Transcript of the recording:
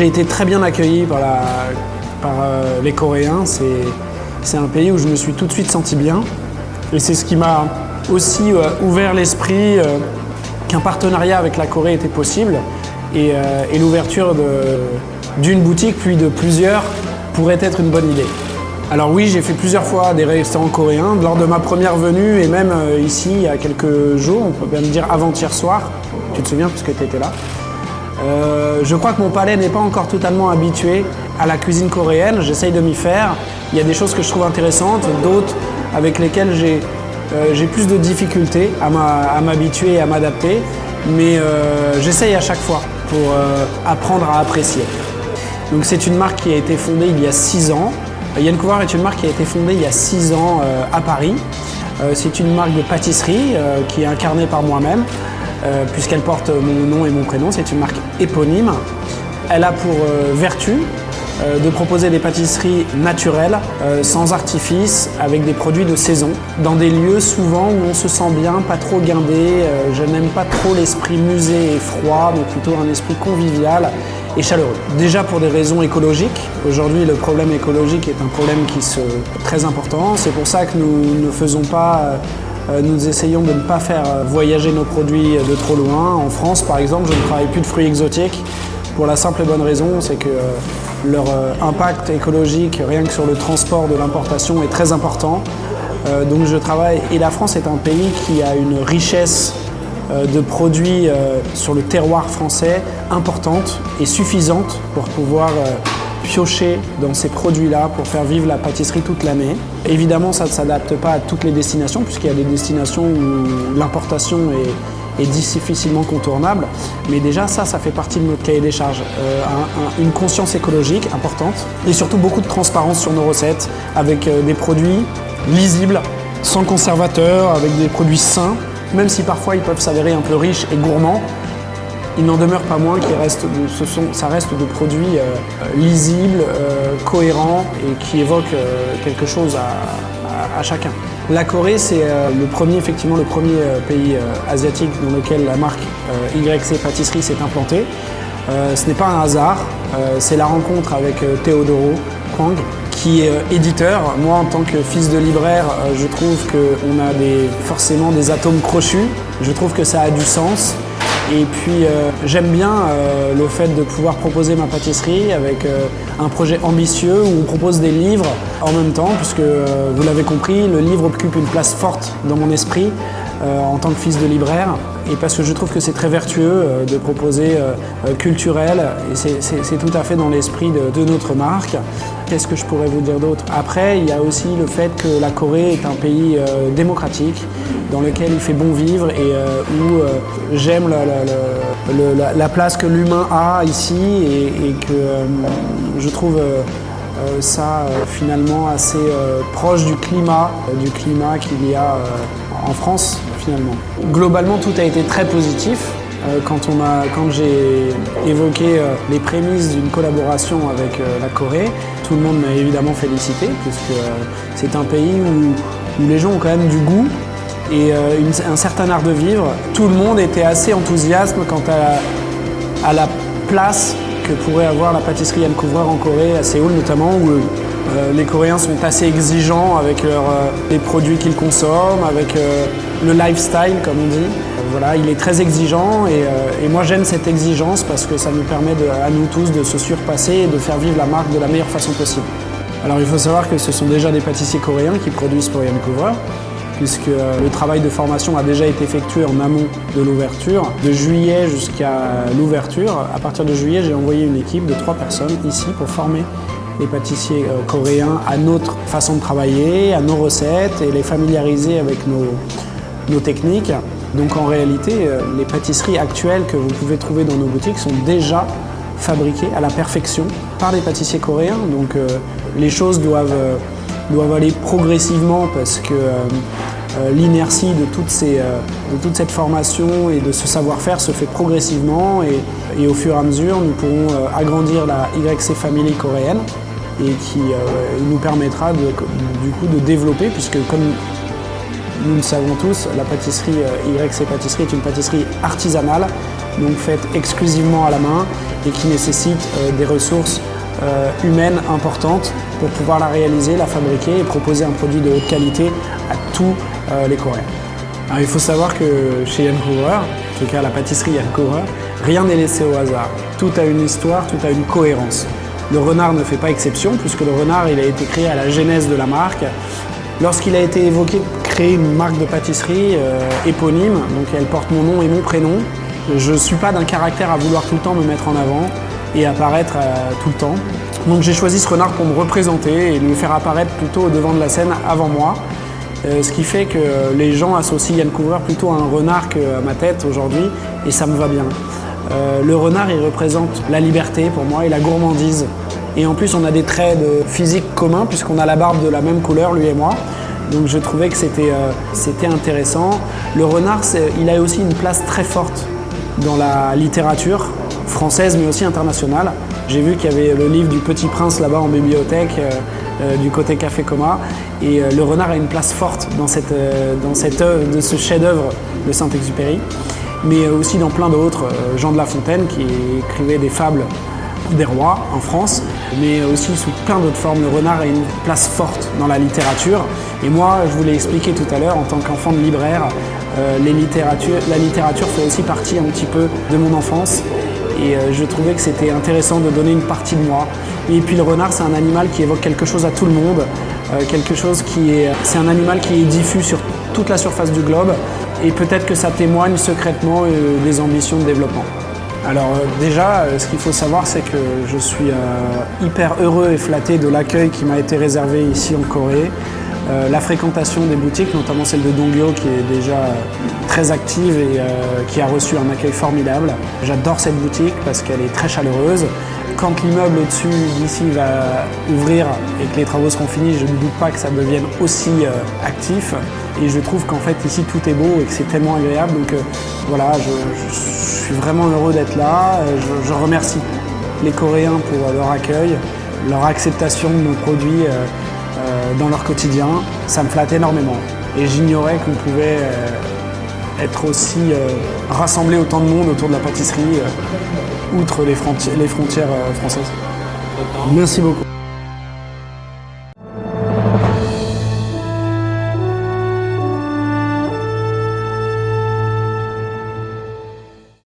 J'ai été très bien accueilli par les Coréens. C'est un pays où je me suis tout de suite senti bien. Et c'est ce qui m'a aussi ouvert l'esprit qu'un partenariat avec la Corée était possible. Et l'ouverture d'une boutique, puis de plusieurs, pourrait être une bonne idée. Alors oui, j'ai fait plusieurs fois des restaurants coréens. Lors de ma première venue, et même ici, il y a quelques jours, on peut même dire avant-hier soir, tu te souviens puisque tu étais là. Je crois que mon palais n'est pas encore totalement habitué à la cuisine coréenne. J'essaye de m'y faire. Il y a des choses que je trouve intéressantes, d'autres avec lesquelles j'ai plus de difficultés à m'habituer et à m'adapter. Mais j'essaye à chaque fois pour apprendre à apprécier. Donc c'est une marque qui a été fondée il y a 6 ans. Yann Couvreur est une marque qui a été fondée il y a 6 ans à Paris. C'est une marque de pâtisserie qui est incarnée par moi-même, puisqu'elle porte mon nom et mon prénom. C'est une marque éponyme. Elle a pour vertu de proposer des pâtisseries naturelles, sans artifice, avec des produits de saison, dans des lieux souvent où on se sent bien, pas trop guindé. Je n'aime pas trop l'esprit musée et froid, mais plutôt un esprit convivial et chaleureux. Déjà pour des raisons écologiques. Aujourd'hui, le problème écologique est un problème très important. C'est pour ça que nous essayons de ne pas faire voyager nos produits de trop loin. En France, par exemple, je ne travaille plus de fruits exotiques pour la simple et bonne raison, c'est que leur impact écologique, rien que sur le transport de l'importation, est très important. Donc je travaille, et la France est un pays qui a une richesse de produits sur le terroir français importante et suffisante pour pouvoir piocher dans ces produits-là pour faire vivre la pâtisserie toute l'année. Évidemment, ça ne s'adapte pas à toutes les destinations, puisqu'il y a des destinations où l'importation est difficilement contournable. Mais déjà, ça fait partie de notre cahier des charges. Une conscience écologique importante et surtout beaucoup de transparence sur nos recettes, avec des produits lisibles, sans conservateurs, avec des produits sains. Même si parfois ils peuvent s'avérer un peu riches et gourmands, il n'en demeure pas moins ça reste de produits lisibles, cohérents et qui évoquent quelque chose à chacun. La Corée, c'est le premier pays asiatique dans lequel la marque YC Pâtisserie s'est implantée. Ce n'est pas un hasard, c'est la rencontre avec Théodoro Kwang, qui est éditeur. Moi, en tant que fils de libraire, je trouve qu'on a forcément des atomes crochus. Je trouve que ça a du sens. Et puis, j'aime bien le fait de pouvoir proposer ma pâtisserie avec un projet ambitieux où on propose des livres en même temps, puisque vous l'avez compris, le livre occupe une place forte dans mon esprit en tant que fils de libraire. Et parce que je trouve que c'est très vertueux de proposer culturel, et c'est tout à fait dans l'esprit de notre marque. Qu'est-ce que je pourrais vous dire d'autre? Après, il y a aussi le fait que la Corée est un pays démocratique, dans lequel il fait bon vivre et où j'aime la place que l'humain a ici et que je trouve ça finalement assez proche du climat qu'il y a en France finalement. Globalement, tout a été très positif. Quand j'ai évoqué les prémices d'une collaboration avec la Corée, tout le monde m'a évidemment félicité, puisque c'est un pays où les gens ont quand même du goût et un certain art de vivre. Tout le monde était assez enthousiaste quant à la place que pourrait avoir la pâtisserie Yann Couvreur en Corée, à Séoul notamment, où les Coréens sont assez exigeants avec les produits qu'ils consomment, avec le lifestyle, comme on dit. Voilà, il est très exigeant et moi j'aime cette exigence parce que ça nous permet à nous tous de se surpasser et de faire vivre la marque de la meilleure façon possible. Alors il faut savoir que ce sont déjà des pâtissiers coréens qui produisent pour Yann Couvreur, puisque le travail de formation a déjà été effectué en amont de l'ouverture. De juillet jusqu'à l'ouverture, à partir de juillet, j'ai envoyé une équipe de 3 personnes ici pour former les pâtissiers coréens à notre façon de travailler, à nos recettes et les familiariser avec nos techniques. Donc en réalité, les pâtisseries actuelles que vous pouvez trouver dans nos boutiques sont déjà fabriquées à la perfection par des pâtissiers coréens. Donc les choses doivent aller progressivement parce que l'inertie de toute cette formation et de ce savoir-faire se fait progressivement et au fur et à mesure, nous pourrons agrandir la YC Family coréenne et qui nous permettra du coup de développer, puisque comme nous le savons tous, la pâtisserie YC Pâtisserie est une pâtisserie artisanale, donc faite exclusivement à la main et qui nécessite des ressources humaines importantes pour pouvoir la réaliser, la fabriquer et proposer un produit de haute qualité à tous les Coréens. Alors, il faut savoir que chez Yann Couvreur, en tout cas la pâtisserie Yann Couvreur, rien n'est laissé au hasard. Tout a une histoire, tout a une cohérence. Le renard ne fait pas exception puisque le renard il a été créé à la genèse de la marque. Lorsqu'il a été évoqué de créer une marque de pâtisserie éponyme, donc elle porte mon nom et mon prénom, je ne suis pas d'un caractère à vouloir tout le temps me mettre en avant et apparaître tout le temps. Donc j'ai choisi ce renard pour me représenter et me faire apparaître plutôt au devant de la scène avant moi. Ce qui fait que les gens associent Yann Couvreur plutôt à un renard qu'à ma tête aujourd'hui et ça me va bien. Le renard il représente la liberté pour moi et la gourmandise. Et en plus on a des traits de physique communs puisqu'on a la barbe de la même couleur lui et moi. Donc je trouvais que c'était intéressant. Le renard il a aussi une place très forte dans la littérature française mais aussi internationale. J'ai vu qu'il y avait le livre du Petit Prince là-bas en bibliothèque du côté Café Coma et le renard a une place forte dans ce chef-d'œuvre de Saint-Exupéry, mais aussi dans plein d'autres. Jean de La Fontaine qui écrivait des fables des rois en France, mais aussi sous plein d'autres formes. Le renard a une place forte dans la littérature et moi je vous l'ai expliqué tout à l'heure en tant qu'enfant de libraire, la littérature fait aussi partie un petit peu de mon enfance. Et je trouvais que c'était intéressant de donner une partie de moi. Et puis le renard, c'est un animal qui évoque quelque chose à tout le monde, c'est un animal qui est diffus sur toute la surface du globe, et peut-être que ça témoigne secrètement des ambitions de développement. Alors déjà, ce qu'il faut savoir, c'est que je suis hyper heureux et flatté de l'accueil qui m'a été réservé ici en Corée. La fréquentation des boutiques, notamment celle de Donggyo qui est déjà très active et qui a reçu un accueil formidable. J'adore cette boutique parce qu'elle est très chaleureuse. Quand l'immeuble au-dessus d'ici va ouvrir et que les travaux seront finis, je ne doute pas que ça devienne aussi actif. Et je trouve qu'en fait ici tout est beau et que c'est tellement agréable. Donc voilà, je suis vraiment heureux d'être là. Je remercie les Coréens pour leur accueil, leur acceptation de nos produits dans leur quotidien. Ça me flatte énormément. Et j'ignorais qu'on pouvait être aussi rassemblé autant de monde autour de la pâtisserie, outre les frontières françaises. Merci beaucoup.